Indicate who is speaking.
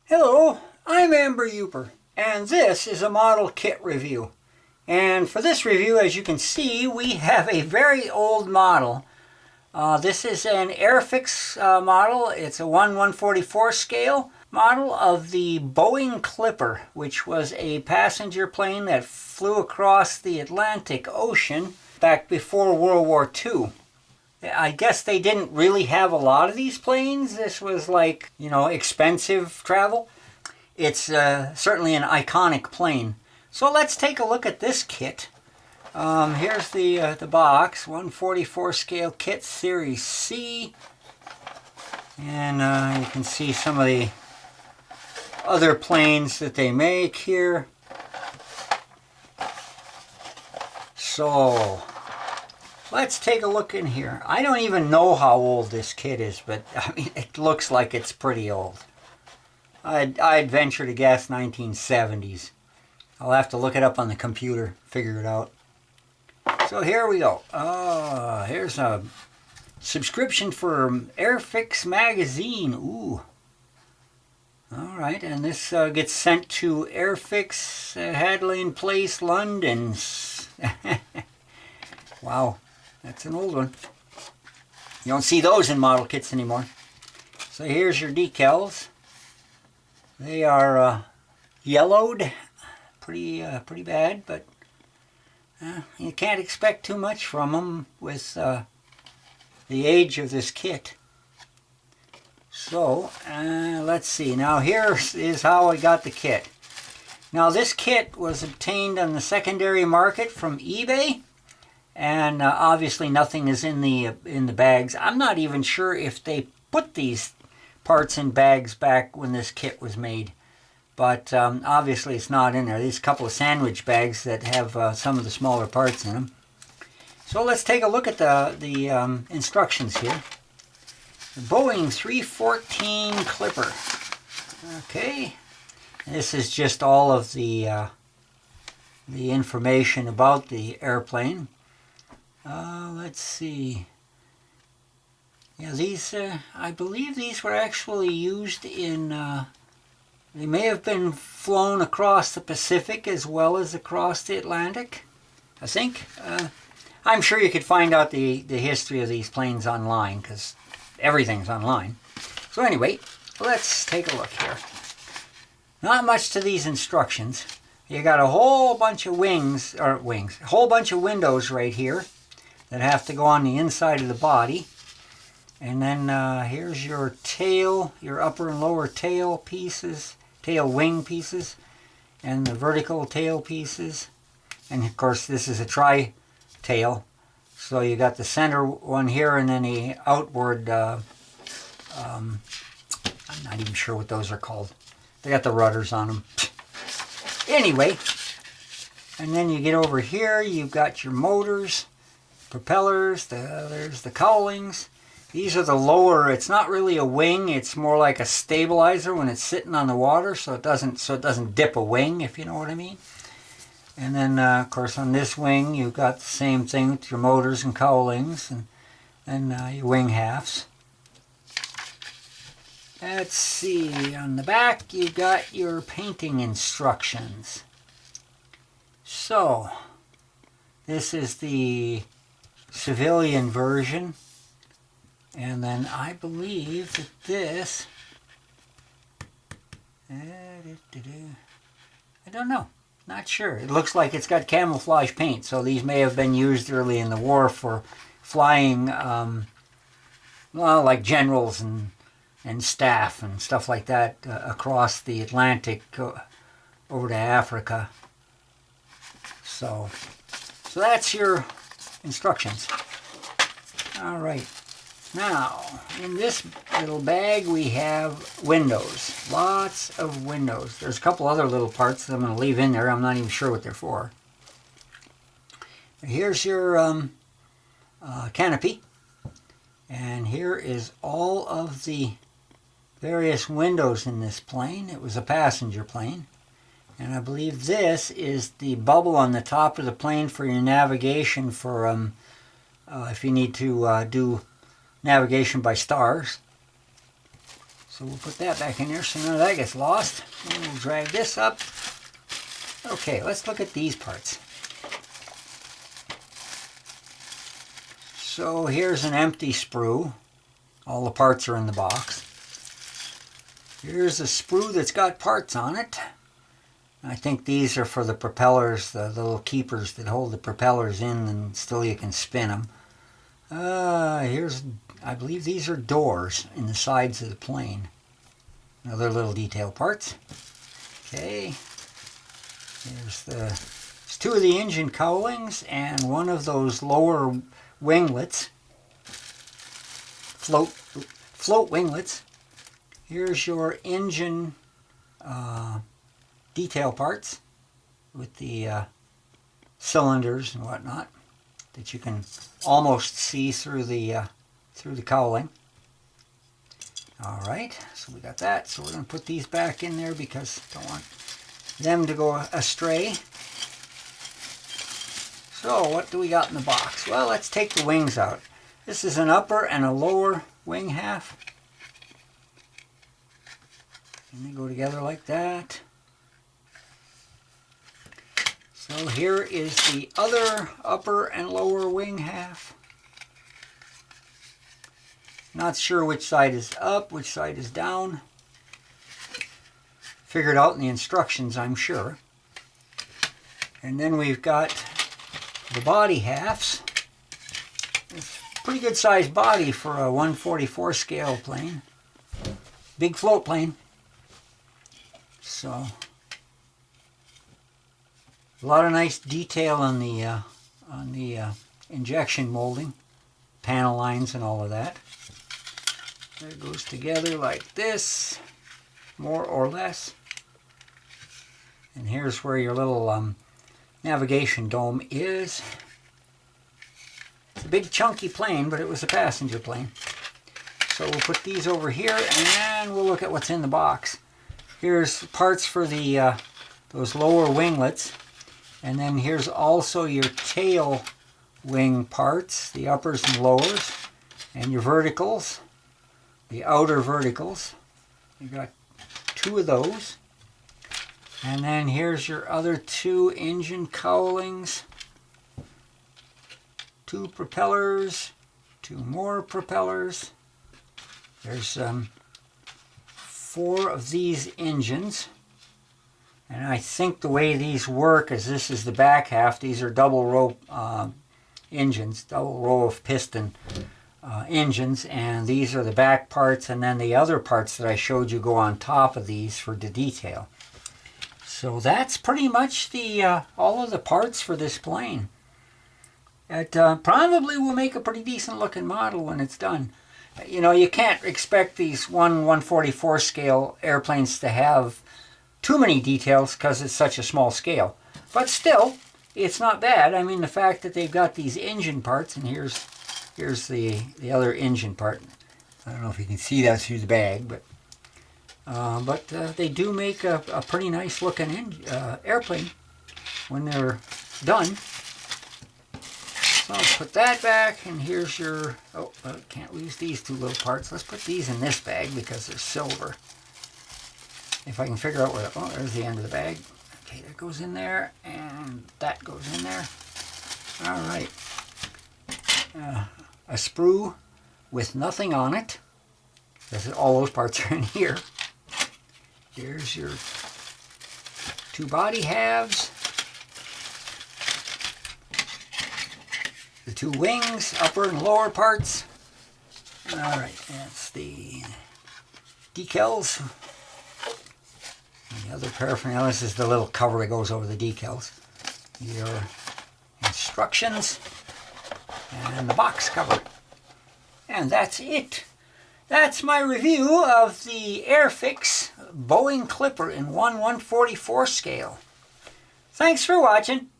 Speaker 1: Hello, I'm Amber Uper, and this is a model kit review. And for this review, as you can see, we have a very old model. This is an Airfix model. It's a 1/144 scale model of the Boeing Clipper, which was a passenger plane that flew across the Atlantic Ocean back before World War II. I guess they didn't really have a lot of these planes. This was like, expensive travel. It's certainly an iconic plane. So let's take a look at this kit. Here's the box, 1/44 scale kit, Series C. And you can see some of the other planes that they make here. So let's take a look in here. I don't even know how old this kit is, but I mean, it looks like it's pretty old. I'd venture to guess 1970s. I'll have to look it up on the computer, figure it out. So here we go. Here's a subscription for Airfix magazine. Ooh. All right, and this gets sent to Airfix, Hadley Place, London. Wow. That's an old one. You don't see those in model kits anymore. So here's your decals. They are yellowed, pretty bad, but you can't expect too much from them with the age of this kit. So let's see. Now here is how I got the kit. Now this kit was obtained on the secondary market from eBay. And obviously nothing is in the bags. I'm not even sure if they put these parts in bags back when this kit was made. But obviously it's not in there. These couple of sandwich bags that have some of the smaller parts in them. So let's take a look at the instructions here. The Boeing 314 Clipper. Okay. And this is just all of the information about the airplane. Let's see. Yeah, these, I believe these were actually used in, they may have been flown across the Pacific as well as across the Atlantic, I think. I'm sure you could find out the history of these planes online, because everything's online. So anyway, let's take a look here. Not much to these instructions. You got a whole bunch of a whole bunch of windows right here that have to go on the inside of the body. And then here's your tail, your upper and lower tail pieces, tail wing pieces, and the vertical tail pieces. And of course this is a tri-tail. So you got the center one here and then the outward, I'm not even sure what those are called. They got the rudders on them. Anyway, and then you get over here, you've got your motors, propellers, there's the cowlings. These are the lower, it's not really a wing, it's more like a stabilizer when it's sitting on the water, so it doesn't dip a wing, if you know what I mean. And then of course on this wing you've got the same thing with your motors and cowlings and your wing halves. Let's see, on the back you got your painting instructions. So this is the civilian version, and then I believe that this, I don't know, not sure. It looks like it's got camouflage paint, so these may have been used early in the war for flying, well, like generals and staff and stuff like that across the Atlantic over to Africa. So that's your instructions. All right. Now, in this little bag we have windows. Lots of windows. There's a couple other little parts that I'm going to leave in there. I'm not even sure what they're for. Here's your canopy. And here is all of the various windows in this plane. It was a passenger plane. And I believe this is the bubble on the top of the plane for your navigation for if you need to do navigation by stars. So we'll put that back in there so none of that gets lost. And we'll drag this up. Okay, let's look at these parts. So here's an empty sprue. All the parts are in the box. Here's a sprue that's got parts on it. I think these are for the propellers, the little keepers that hold the propellers in, and still you can spin them. I believe these are doors in the sides of the plane. Other little detail parts. Okay. There's two of the engine cowlings and one of those lower winglets. Float winglets. Here's your engine detail parts with the cylinders and whatnot that you can almost see through the cowling. All right, so we got that. So we're going to put these back in there because I don't want them to go astray. So what do we got in the box? Well, let's take the wings out. This is an upper and a lower wing half. And they go together like that. So here is the other upper and lower wing half. Not sure which side is up, which side is down. Figured out in the instructions, I'm sure. And then we've got the body halves. It's a pretty good sized body for a 1/44 scale plane. Big float plane. So a lot of nice detail on the injection molding, panel lines and all of that. It goes together like this, more or less. And here's where your little navigation dome is. It's a big chunky plane, but it was a passenger plane. So we'll put these over here and we'll look at what's in the box. Here's parts for the those lower winglets. And then here's also your tail wing parts, the uppers and lowers, and your verticals, the outer verticals. You got two of those. And then here's your other two engine cowlings, two propellers, two more propellers. There's 4 of these engines. And I think the way these work is this is the back half. These are double row engines, double row of piston engines, and these are the back parts, and then the other parts that I showed you go on top of these for the detail. So that's pretty much the all of the parts for this plane. It probably will make a pretty decent looking model when it's done. You know, you can't expect these 1/144 scale airplanes to have too many details because it's such a small scale. But still, it's not bad. I mean, the fact that they've got these engine parts, and here's the other engine part. I don't know if you can see that through the bag, but they do make a pretty nice looking airplane when they're done. So I'll put that back, and here's your, oh, I can't lose these two little parts. Let's put these in this bag because they're silver. If I can figure out where, oh, there's the end of the bag. Okay, that goes in there, and that goes in there. All right. A sprue with nothing on it. All those parts are in here. Here's your two body halves. The two wings, upper and lower parts. All right, that's the decals. The other paraphernalia, this is the little cover that goes over the decals. Your instructions and the box cover. And that's it. That's my review of the Airfix Boeing Clipper in 1/144 scale. Thanks for watching.